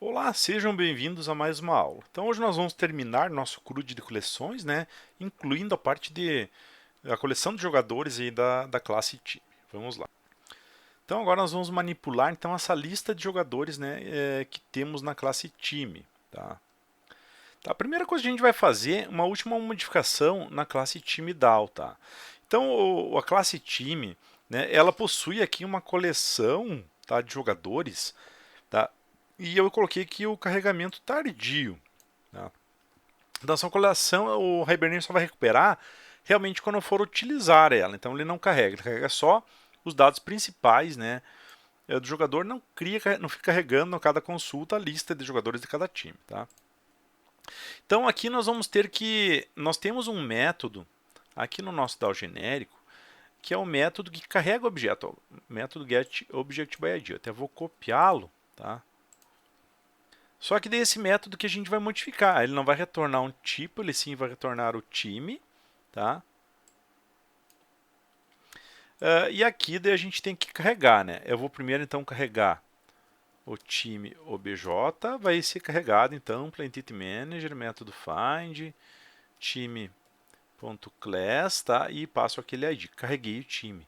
Olá, sejam bem-vindos a mais uma aula. Então hoje nós vamos terminar nosso CRUD de coleções, né, incluindo a parte de a coleção de jogadores aí da classe time. Vamos lá. Então agora nós vamos manipular então essa lista de jogadores, né, que temos na classe time, tá? Tá, a primeira coisa que a gente vai fazer é uma última modificação na classe time DAO, tá? Então a classe time, né, ela possui aqui uma coleção, tá, de jogadores, tá? E eu coloquei aqui o carregamento tardio. Tá? Então, essa coleção o Hibernate só vai recuperar realmente quando for utilizar ela. Então, ele não carrega, ele carrega só os dados principais, né? Do jogador não fica carregando a cada consulta a lista de jogadores de cada time. Tá? Então, aqui nós vamos ter que. Nós temos um método aqui no nosso DAO genérico que é o método que carrega o objeto, o método getObjectById. Eu até vou copiá-lo, tá? Só que desse método que a gente vai modificar. Ele não vai retornar um tipo, ele sim vai retornar o time. Tá? E aqui daí a gente tem que carregar. Né? Eu vou primeiro então carregar o time obj. Vai ser carregado então para Entity Manager, método find, time.class, tá? E passo aquele ID. Carreguei o time.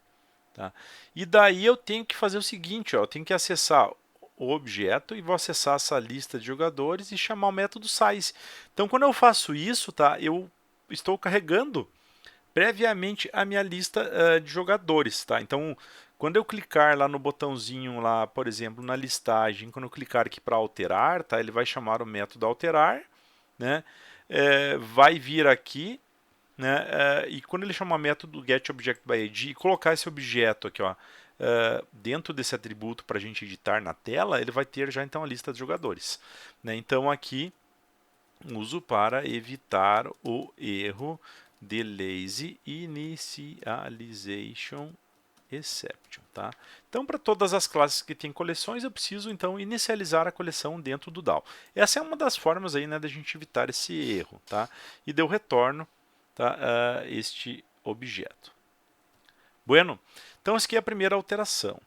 Tá? E daí eu tenho que fazer o seguinte, ó, eu tenho que acessar o objeto e vou acessar essa lista de jogadores e chamar o método size. Então, quando eu faço isso, tá, eu estou carregando previamente a minha lista de jogadores. Tá? Então, quando eu clicar lá no botãozinho, lá, por exemplo, na listagem, quando eu clicar aqui para alterar, tá, ele vai chamar o método alterar, né? Vai vir aqui, né? E quando ele chamar método getObjectById e colocar esse objeto aqui, ó, dentro desse atributo para a gente editar na tela, ele vai ter já então a lista de jogadores. Né? Então aqui uso para evitar o erro de lazy initialization exception, tá? Então, para todas as classes que têm coleções, eu preciso então inicializar a coleção dentro do DAO. Essa é uma das formas aí, né, da gente evitar esse erro, tá? E deu retorno, tá, este objeto. Bueno, então essa aqui é a primeira alteração,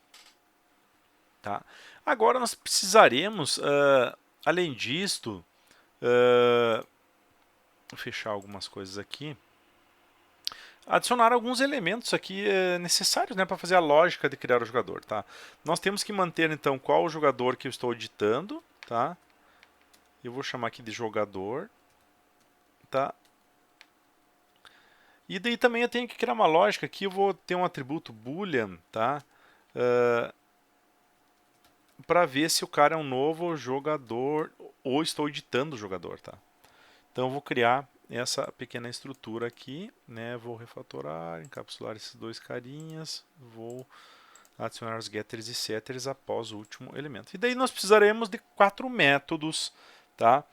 tá? Agora nós precisaremos, além disto, vou fechar algumas coisas aqui. Adicionar alguns elementos aqui necessários, né, para fazer a lógica de criar o jogador, tá? Nós temos que manter então qual o jogador que eu estou editando, tá? Eu vou chamar aqui de jogador, tá? E daí também eu tenho que criar uma lógica aqui, eu vou ter um atributo boolean, tá? Para ver se o cara é um novo jogador ou estou editando o jogador, tá? Então eu vou criar essa pequena estrutura aqui, né? Vou refatorar, encapsular esses dois carinhas, vou adicionar os getters e setters após o último elemento. E daí nós precisaremos de 4 métodos, tá?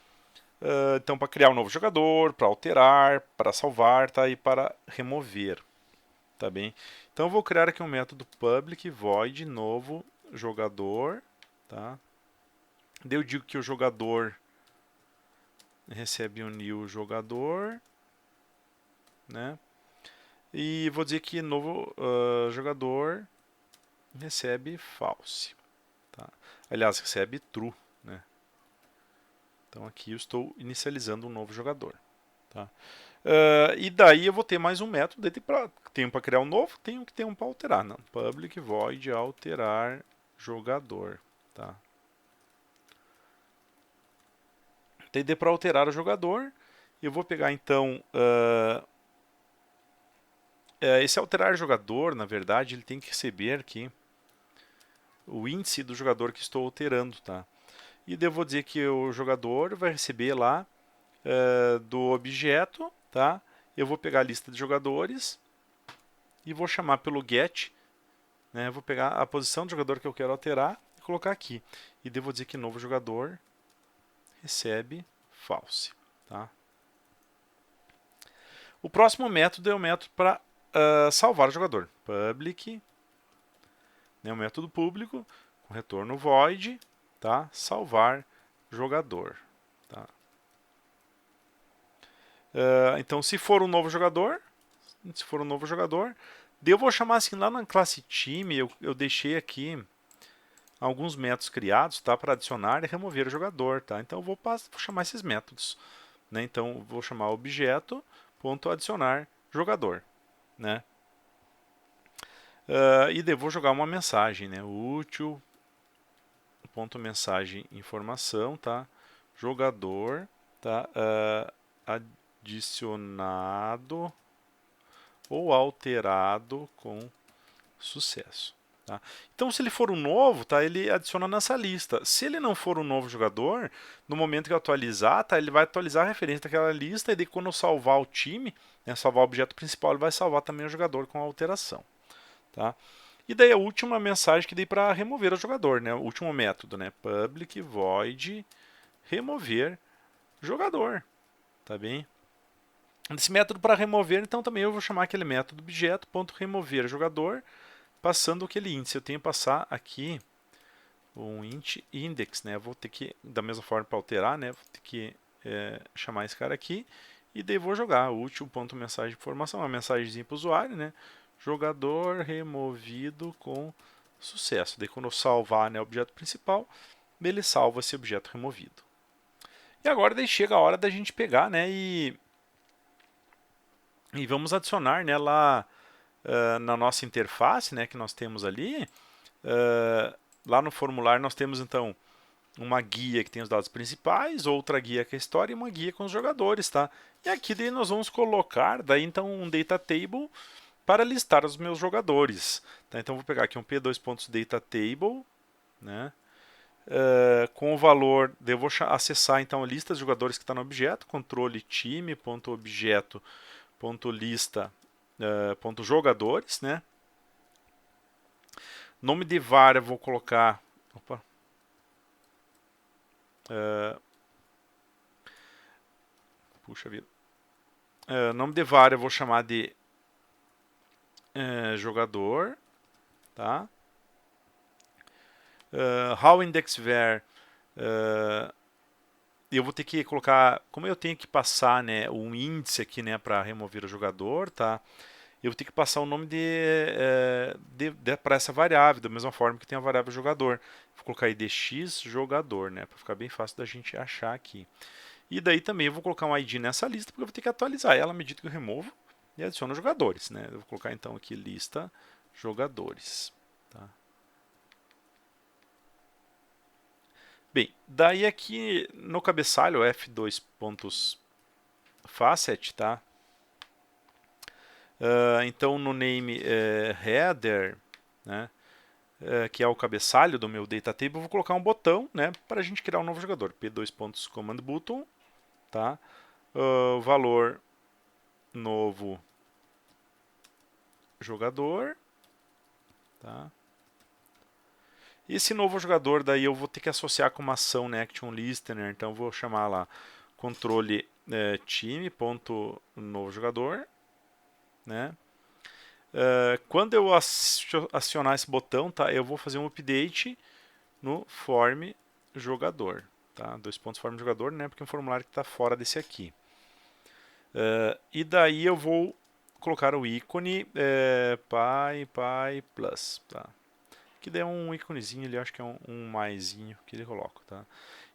Então, para criar um novo jogador, para alterar, para salvar, tá? E para remover, tá bem? Então, eu vou criar aqui um método public void novo jogador, tá? Daí eu digo que o jogador recebe um new jogador, né? E vou dizer que novo jogador recebe false, tá? Aliás, recebe true, né? Então aqui eu estou inicializando um novo jogador, tá? E daí eu vou ter mais um método, tenho para criar um novo, tenho que ter um para alterar, não? Public void alterar jogador, tá? TD para alterar o jogador, eu vou pegar então esse alterar jogador, na verdade, ele tem que receber aqui o índice do jogador que estou alterando, tá? E eu vou dizer que o jogador vai receber lá do objeto, tá? Eu vou pegar a lista de jogadores e vou chamar pelo get, né? Vou pegar a posição do jogador que eu quero alterar e colocar aqui. E devo dizer que novo jogador recebe false, tá? O próximo método é o método para salvar o jogador. Public, né, um método público, com retorno void, tá? Salvar jogador. Tá? Então, se for um novo jogador, eu vou chamar assim lá na classe time, eu deixei aqui alguns métodos criados, tá, para adicionar e remover o jogador, tá? Então eu vou chamar esses métodos, né? Então eu vou chamar objeto.adicionar jogador, né? E daí vou jogar uma mensagem, né? Útil ponto mensagem informação, tá? Jogador, tá? Adicionado ou alterado com sucesso. Tá? Então, se ele for um novo, tá, ele adiciona nessa lista. Se ele não for um novo jogador, no momento que eu atualizar, tá, ele vai atualizar a referência daquela lista e daí quando eu salvar o time, né, salvar o objeto principal, ele vai salvar também o jogador com a alteração. Tá? E daí a última mensagem que dei para remover o jogador, né, o último método, né, public void remover jogador. Tá bem? Esse método para remover, então também eu vou chamar aquele método objeto.remover jogador, passando aquele índice. Eu tenho que passar aqui um int index, né? Eu vou ter que, da mesma forma para alterar, né? Vou ter que chamar esse cara aqui e daí vou jogar útil.mensagem de informação, uma mensagenzinha para o usuário, né? Jogador removido com sucesso. Daí quando eu salvar, né, o objeto principal, ele salva esse objeto removido. E agora daí chega a hora da gente pegar, né, e vamos adicionar, né, lá na nossa interface, né, que nós temos ali, lá no formulário nós temos então uma guia que tem os dados principais, outra guia com a história e uma guia com os jogadores, tá? E aqui daí nós vamos colocar daí então um data table para listar os meus jogadores. Tá? Então vou pegar aqui um p2.datatable, né? Com o valor, eu vou acessar então a lista de jogadores que está no objeto, controle time.objeto.lista.jogadores, né? Nome de var eu vou colocar, puxa vida, nome de var eu vou chamar de jogador, tá? How index var, eu vou ter que colocar, como eu tenho que passar, né, um índice aqui, né, para remover o jogador, tá? Eu vou ter que passar o nome para essa variável, da mesma forma que tem a variável jogador. Vou colocar aí dx jogador, né, para ficar bem fácil da gente achar aqui. E daí também eu vou colocar um ID nessa lista, porque eu vou ter que atualizar ela à medida que eu removo e adiciono jogadores, né? Eu vou colocar então aqui lista jogadores, tá? Bem, daí aqui no cabeçalho f2.facet, tá? Então no name header, né? Que é o cabeçalho do meu data table, eu vou colocar um botão, né? Para a gente criar um novo jogador. p2.command button, tá? Valor novo jogador, tá? E esse novo jogador daí eu vou ter que associar com uma ação, né, action listener, então eu vou chamar lá controle time.novo jogador, né? Quando eu acionar esse botão, tá, eu vou fazer um update no form jogador, tá? Dois pontos form jogador, né? Porque é um formulário que está fora desse aqui. E daí eu vou colocar o ícone py plus, tá? Que daí é um íconezinho ali, acho que é um maisinho que ele coloca, tá?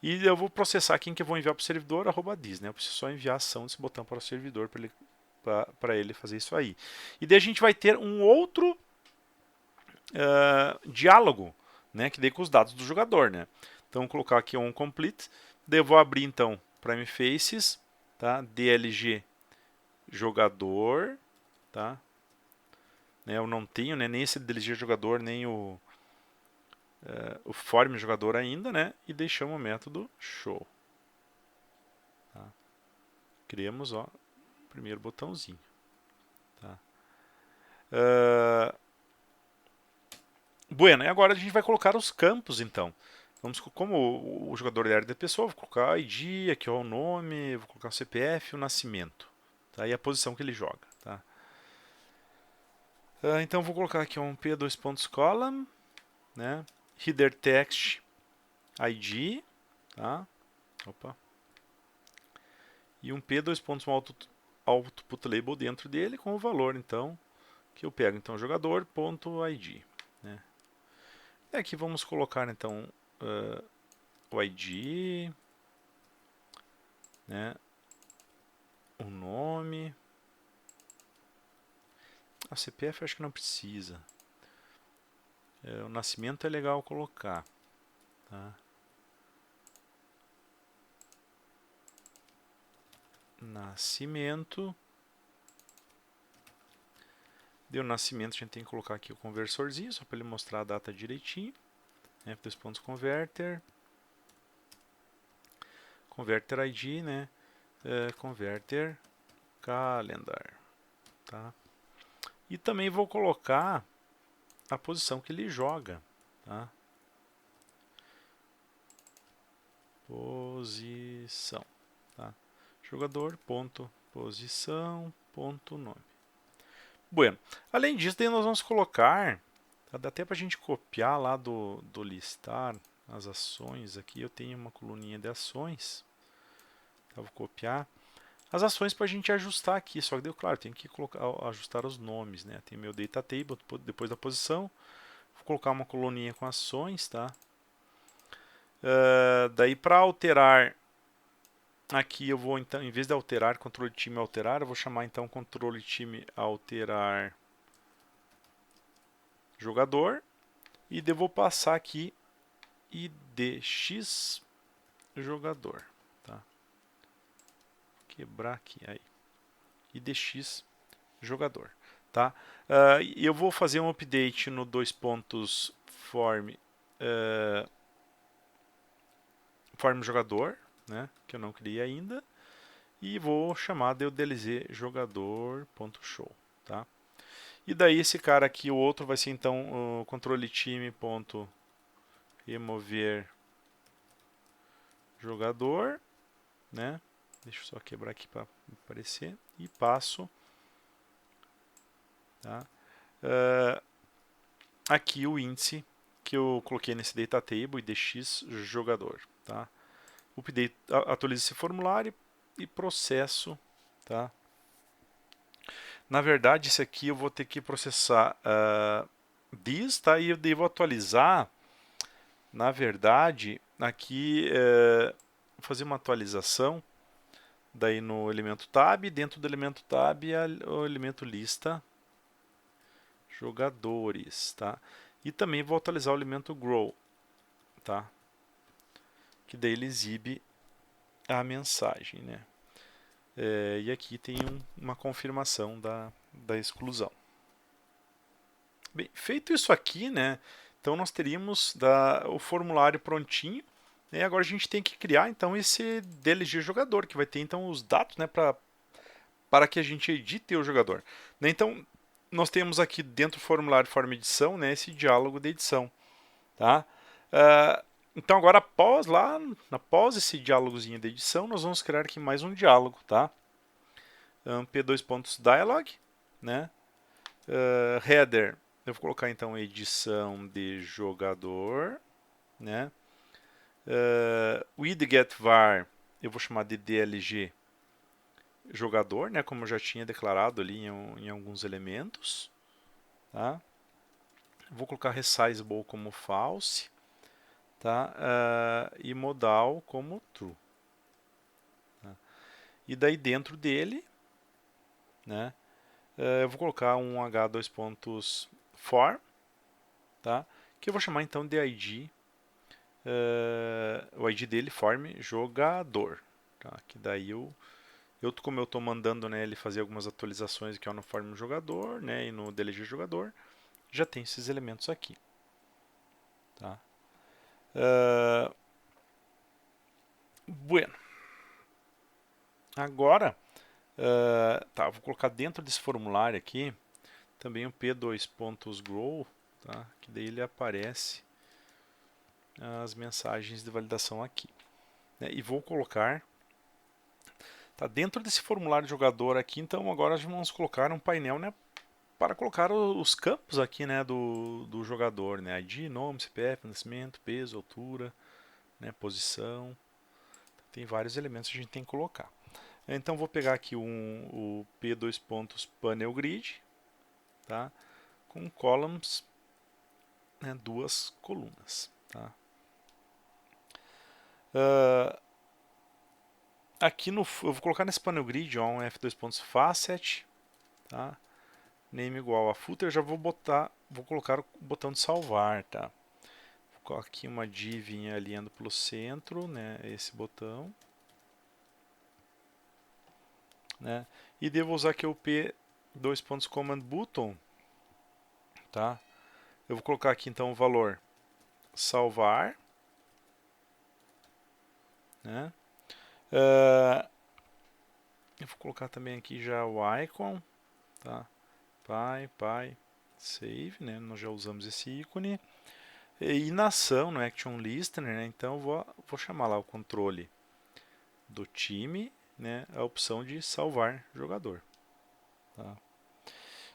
E eu vou processar quem que eu vou enviar para o servidor, @dis, né? Eu preciso só enviar a ação desse botão para o servidor para ele fazer isso aí. E daí a gente vai ter um outro diálogo, né? Que daí com os dados do jogador, né? Então vou colocar aqui um complete, daí eu vou abrir então prime faces, tá? DLG jogador, tá? Eu não tenho, né, nem esse DLG jogador, nem o form jogador ainda, né? E deixamos o método show. Tá? Criamos, ó, o primeiro botãozinho. Tá? Bueno, e agora a gente vai colocar os campos, então. Vamos, como o jogador é área da pessoa, vou colocar o ID, aqui ó, o nome, vou colocar o CPF e o nascimento. Tá? E a posição que ele joga. Tá? Então vou colocar aqui um p2.column, né? Header text ID, tá? Opa. E um p2.output label dentro dele com o valor, então, que eu pego. Então, jogador.id. Né? E aqui vamos colocar então o ID, né, o nome, a CPF acho que não precisa, o nascimento é legal colocar, tá? Nascimento, deu nascimento, a gente tem que colocar aqui o conversorzinho, só para ele mostrar a data direitinho, né, dois pontos converter, converter ID, né, converter calendar, tá? E também vou colocar a posição que ele joga, tá? Posição, tá? Jogador, ponto, posição, ponto, nome. Bueno, além disso, daí nós vamos colocar, tá? Dá até para a gente copiar lá do listar as ações aqui, eu tenho uma coluninha de ações, tá? Vou copiar as ações para a gente ajustar aqui, só que deu claro, tem que colocar, ajustar os nomes, né? Tem meu data table depois da posição, vou colocar uma coluninha com ações, tá? Daí para alterar aqui eu vou então, em vez de alterar, controle time alterar, eu vou chamar então controle time alterar jogador e devo passar aqui idx jogador, tá? Quebrar aqui aí, idx jogador, tá? Eu vou fazer um update no dois pontos form form jogador, né? Que eu não criei ainda. E vou chamar de UDLZ jogador.show, tá? E daí esse cara aqui, o outro, vai ser então o controle time.remover jogador, né? Deixa eu só quebrar aqui para aparecer e passo, tá? Aqui o índice que eu coloquei nesse data table, idx jogador, tá? Update, atualizo esse formulário e processo, tá? Na verdade, esse aqui eu vou ter que processar this, tá? E eu devo atualizar, na verdade, aqui fazer uma atualização daí no elemento tab, dentro do elemento tab o elemento lista jogadores, tá? E também vou atualizar o elemento grow, tá? Que daí ele exibe a mensagem, né? E aqui tem uma confirmação da exclusão. Bem, feito isso aqui, né? Então nós teríamos o formulário prontinho. E agora a gente tem que criar então esse DLG jogador, que vai ter então os dados, né, para que a gente edite o jogador. Então nós temos aqui dentro do formulário forma edição, né, esse diálogo de edição, tá? Então agora após esse diálogozinho de edição, nós vamos criar aqui mais um diálogo, tá? P2.dialog, né? Header, eu vou colocar então edição de jogador, né? With get var, eu vou chamar de DLG jogador, né? Como eu já tinha declarado ali em alguns elementos, tá? Vou colocar resizable como false, tá? E modal como true. Tá? E daí dentro dele, né? Eu vou colocar um h2.for, tá? Que eu vou chamar então de ID, o ID dele form jogador, tá? Que daí como eu estou mandando, né, ele fazer algumas atualizações aqui ó, no form jogador, né, e no DLG jogador, já tem esses elementos aqui, tá? Bueno. Agora, tá, vou colocar dentro desse formulário aqui também o p2.grow, tá? Que daí ele aparece as mensagens de validação aqui, né? E vou colocar, tá, dentro desse formulário de jogador aqui, então agora vamos colocar um painel, né, para colocar os campos aqui, né, do jogador, né, ID, nome, CPF, nascimento, peso, altura, né, posição, tem vários elementos que a gente tem que colocar. Então vou pegar aqui o p2.panel grid, tá, com columns né, 2 colunas. Tá? Aqui eu vou colocar nesse painel grid um F2.facet, tá? Name igual a footer, já vou colocar o botão de salvar, tá? Vou colocar aqui uma div alinhando pelo centro, né? Esse botão, né? E devo usar aqui o P2.command button, tá? Eu vou colocar aqui então o valor salvar, né? Eu vou colocar também aqui já o icon, tá? Py, save, né? Nós já usamos esse ícone. E na ação, no Action Listener, né? Então eu vou chamar lá o controle do time, né? A opção de salvar jogador. Tá?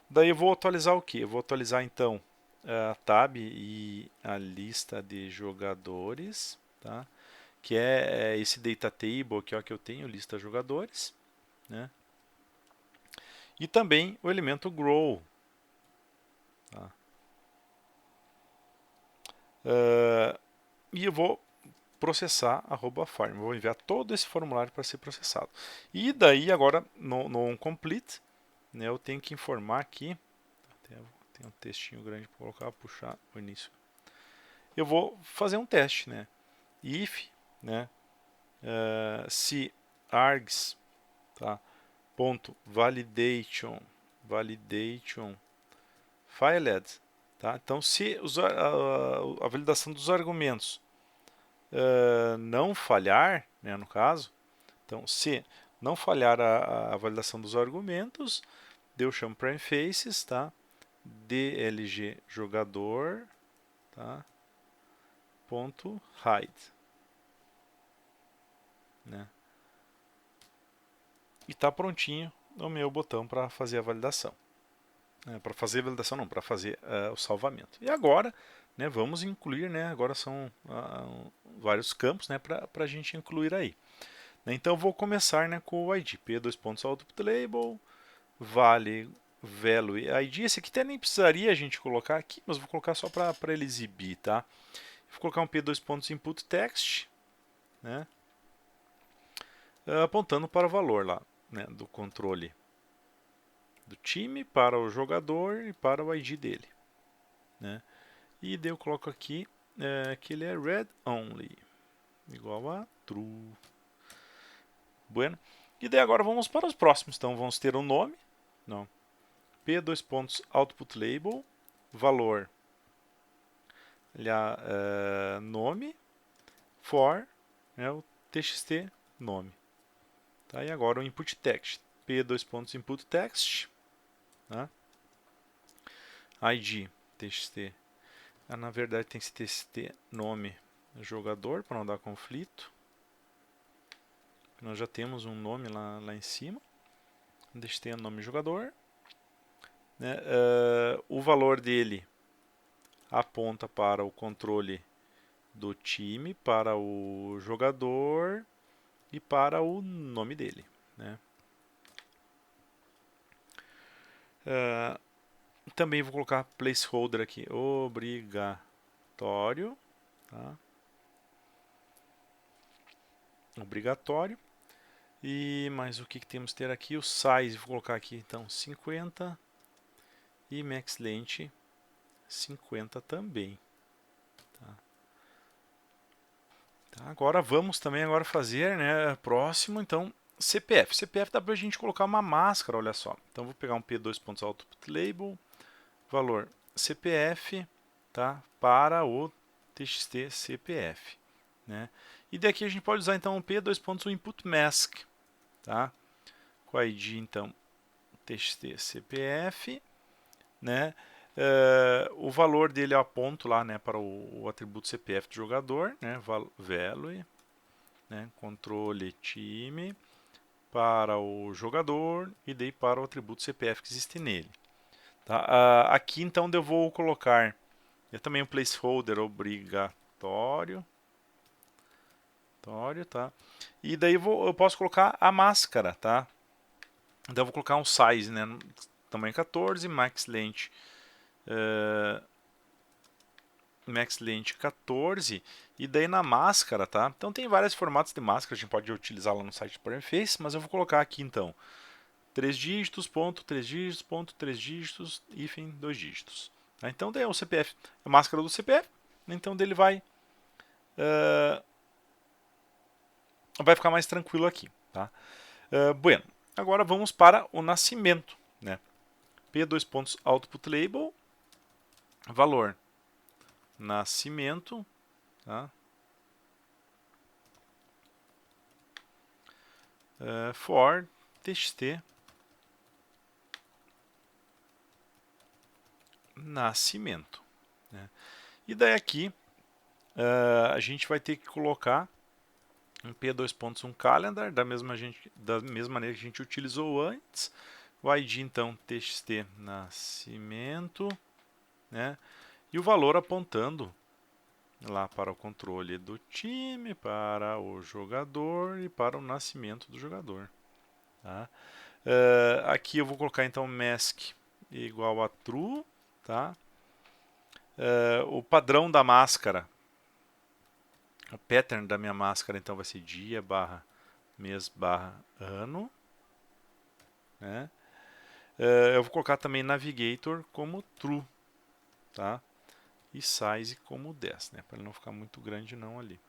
Daí eu vou atualizar o que? Eu vou atualizar então a tab e a lista de jogadores, tá? Que é esse data table aqui, ó, que eu tenho, lista de jogadores, né? E também o elemento grow. Tá? E eu vou processar @farm. Vou enviar todo esse formulário para ser processado. E daí agora no onComplete, né, eu tenho que informar aqui, tem um textinho grande para colocar, puxar o início. Eu vou fazer um teste, né? If, né, se args, tá, ponto validation filed, tá? Então se a validação dos argumentos não falhar, né, no caso, então se não falhar a validação dos argumentos, eu chamo prime faces, tá? dlg jogador, tá? ponto hide, né? E está prontinho o meu botão para fazer a validação. Para fazer a validação não, para fazer o salvamento. E agora, né, vamos incluir, né, agora são vários campos, né, para a gente incluir aí. Então vou começar, né, com o ID, P2.output label, value ID. Esse aqui até nem precisaria a gente colocar aqui, mas vou colocar só para ele exibir, tá? Vou colocar um P2.input text, né, apontando para o valor lá, né, do controle do time, para o jogador e para o ID dele, né? E daí eu coloco aqui que ele é read only, igual a true. Bueno. E daí agora vamos para os próximos. Então vamos ter um nome, não, P2.output label, valor, nome, for, né, o txt nome. Tá? E agora o input text, P2.input text, tá? ID, txt. Na verdade tem que ser txt nome jogador para não dar conflito. Nós já temos um nome lá em cima. Txt nome jogador. Né? O valor dele aponta para o controle do time, para o jogador e para o nome dele, né? Também vou colocar placeholder aqui, obrigatório, tá? Obrigatório. E mais o que temos que ter aqui? O size, vou colocar aqui então 50 e max length 50 também. Tá, agora vamos também fazer, né, próximo, então, CPF. CPF dá para a gente colocar uma máscara, olha só. Então, vou pegar um P2.output label, valor CPF, tá, para o txt CPF, né? E daqui a gente pode usar então o P2.input_mask, tá? Com a ID, então, txt CPF, né? O valor dele eu aponto lá, né, para o atributo CPF do jogador, né, value, né, controle time para o jogador e daí para o atributo CPF que existe nele. Tá? Aqui então eu vou colocar também um placeholder obrigatório, tá? E daí eu posso colocar a máscara, tá? Então eu vou colocar um size, né, tamanho 14, max length max length 14, e daí na máscara, tá? Então tem vários formatos de máscara, a gente pode utilizar lá no site do PowerFace, mas eu vou colocar aqui então 3 dígitos, ponto, 3 dígitos, ponto, 3 dígitos, hífen, 2 dígitos. Tá? Então daí é o CPF, a máscara do CPF, então dele vai ficar mais tranquilo aqui, tá? Bueno, agora vamos para o nascimento, né? P dois pontos output label, valor nascimento, tá? For txt nascimento, né? E daí aqui a gente vai ter que colocar um P2.1 calendar da mesma maneira que a gente utilizou antes. O ID então txt nascimento, né? E o valor apontando lá para o controle do time, para o jogador e para o nascimento do jogador. Tá? Aqui eu vou colocar então mask igual a true, tá? O padrão da máscara, o pattern da minha máscara então vai ser dia barra mês barra ano, né? Eu vou colocar também navigator como true, tá? E size como 10, né? Para ele não ficar muito grande não ali.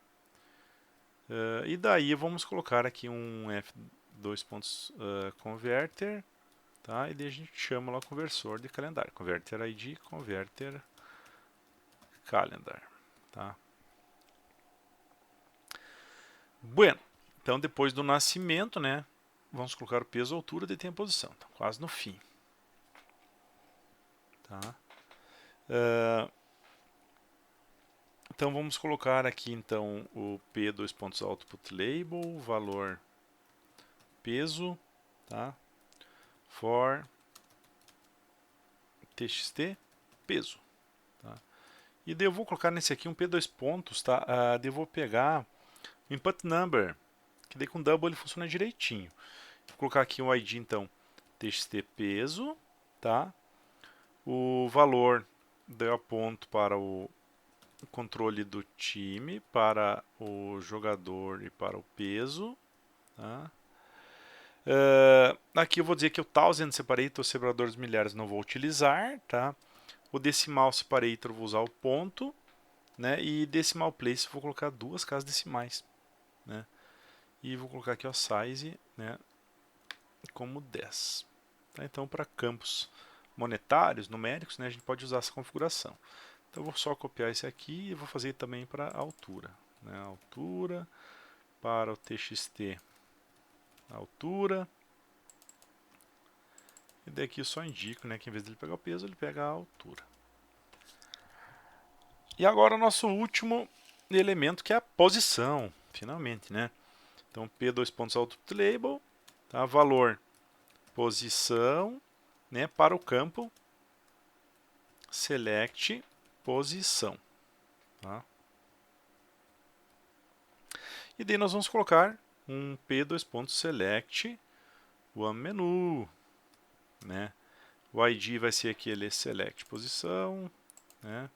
E daí vamos colocar aqui um f2.converter, tá? E daí a gente chama lá o conversor de calendário, converter ID, converter calendar, tá? Bueno, então depois do nascimento, né? Vamos colocar o peso, altura, de tempo e posição, tá? Quase no fim, tá? Então vamos colocar aqui então o P dois pontos output label, valor peso, tá? For txt peso, tá? E daí eu vou colocar nesse aqui um P dois pontos, tá? Daí eu vou pegar o input number, que daí com double ele funciona direitinho. Vou colocar aqui o ID então txt peso, tá? O valor daí eu aponto para o controle do time, para o jogador e para o peso, tá? Aqui eu vou dizer que o thousand separator, os separadores milhares, não vou utilizar, tá? O decimal separator eu vou usar o ponto, né? E decimal place eu vou colocar duas casas decimais, né? E vou colocar aqui o size, né? Como 10. Tá? Então para campos monetários, numéricos, né? A gente pode usar essa configuração. Então eu vou só copiar esse aqui e vou fazer também para a altura, né? Altura para o txt altura. E daqui eu só indico, né, que em vez de ele pegar o peso, ele pega a altura. E agora o nosso último elemento, que é a posição, finalmente, né? Então P dois pontos output label, tá? Valor posição, né, para o campo select posição, tá? E daí nós vamos colocar um P dois pontos select one menu, né? O ID vai ser aquele select posição, né?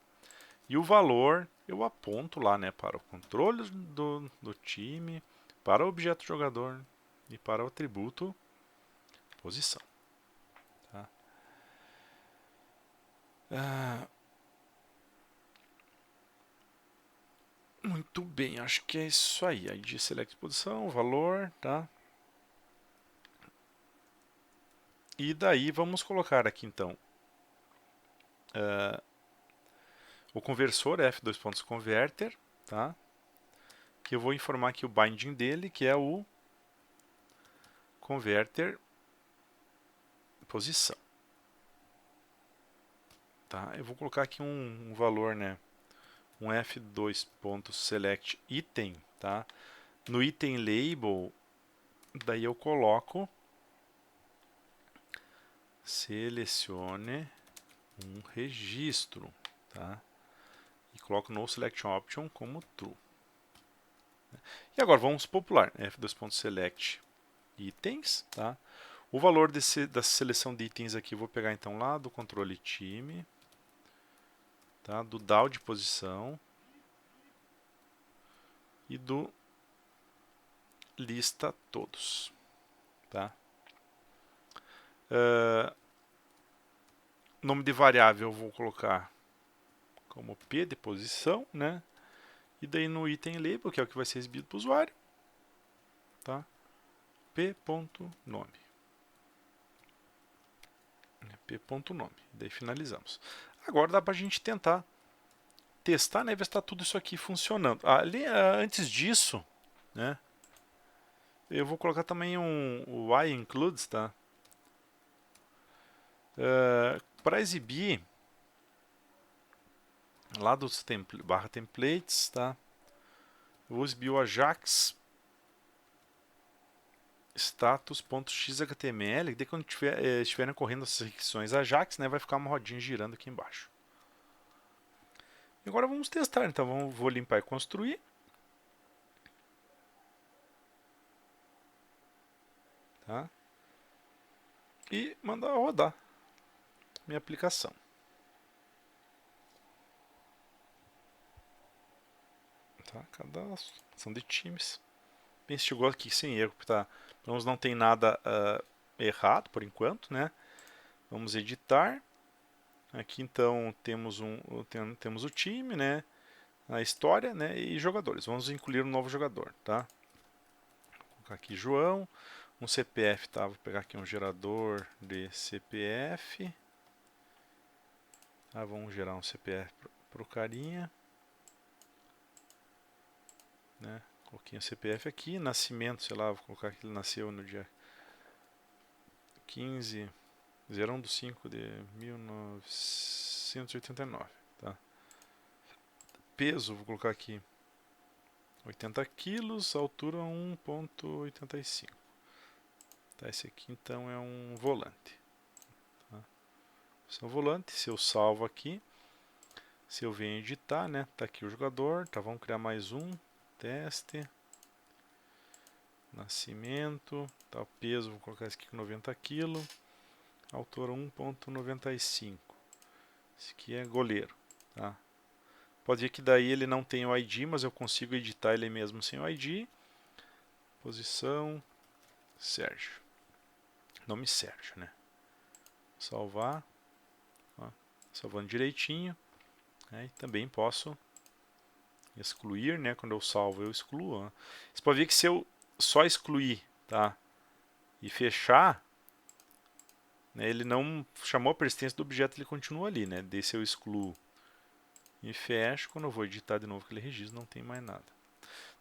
E o valor eu aponto lá, né, para o controle do time, para o objeto jogador e para o atributo posição. Tá? Muito bem, acho que é isso aí. ID select posição, valor, tá? E daí vamos colocar aqui então o conversor f2.converter, tá? Que eu vou informar aqui o binding dele, que é o converter posição. Tá? Eu vou colocar aqui um valor, né? Um f2.select item, tá? No item label, daí eu coloco selecione um registro, tá? E coloco no selection option como true. E agora vamos popular, f2.select itens, tá? O valor da seleção de itens aqui eu vou pegar então lá do controle time, tá? Do DAO de posição e do lista todos, tá? Nome de variável eu vou colocar como P de posição, né? E daí no item label, que é o que vai ser exibido para o usuário, tá? P.nome. P.nome. Daí finalizamos. Agora dá para a gente tentar testar, né? Ver se está tudo isso aqui funcionando. Antes disso, né? Eu vou colocar também o includes, tá? Para exibir lá dos barra templates, tá? Eu vou exibir o Ajax status.xhtml, daí quando estiverem correndo essas requisições Ajax, né, vai ficar uma rodinha girando aqui embaixo. E agora vamos testar, então vou limpar e construir. Tá? E mandar rodar minha aplicação. Tá? Cadastro, são de times. Bem, chegou aqui sem erro, tá? Então não tem nada errado por enquanto, né? Vamos editar. Aqui então temos o time, né? A história, né? E jogadores. Vamos incluir um novo jogador, tá? Vou colocar aqui João, um CPF, tá? Vou pegar aqui um gerador de CPF. Tá? Vamos gerar um CPF para o carinha, né? Coloquei o CPF aqui, nascimento, sei lá, vou colocar que ele nasceu no dia 15, 01/5 de 1989, tá? Peso, vou colocar aqui 80 quilos, altura 1,85. Tá, esse aqui então é um volante. Tá? Esse é um volante, se eu salvo aqui, se eu venho editar, né? Tá aqui o jogador, tá? Vamos criar mais um, teste. Nascimento, tá, o peso, vou colocar esse aqui com 90 kg, altura 1,95. Esse aqui é goleiro, tá? Pode ver que daí ele não tem o ID, mas eu consigo editar ele mesmo sem o ID. Posição, Sérgio. Nome Sérgio, né? Salvar, ó, salvando direitinho. Né? E também posso excluir, né? Quando eu salvo, eu excluo. Ó. Você pode ver que se eu só excluir, tá? E fechar, né, ele não chamou a persistência do objeto, ele continua ali, né? Desse eu excluo e fecho, quando eu vou editar de novo aquele registro, não tem mais nada.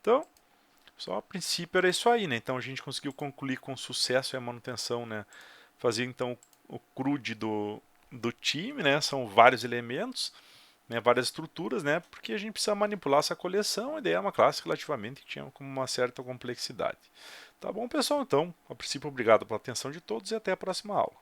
Então, só a princípio era isso aí, né? Então a gente conseguiu concluir com sucesso a manutenção, né? Fazer então o CRUD do time, né? São vários elementos, né? Várias estruturas, né? Porque a gente precisa manipular essa coleção, e daí é uma classe relativamente que tinha uma certa complexidade. Tá bom, pessoal? Então, a princípio, obrigado pela atenção de todos e até a próxima aula.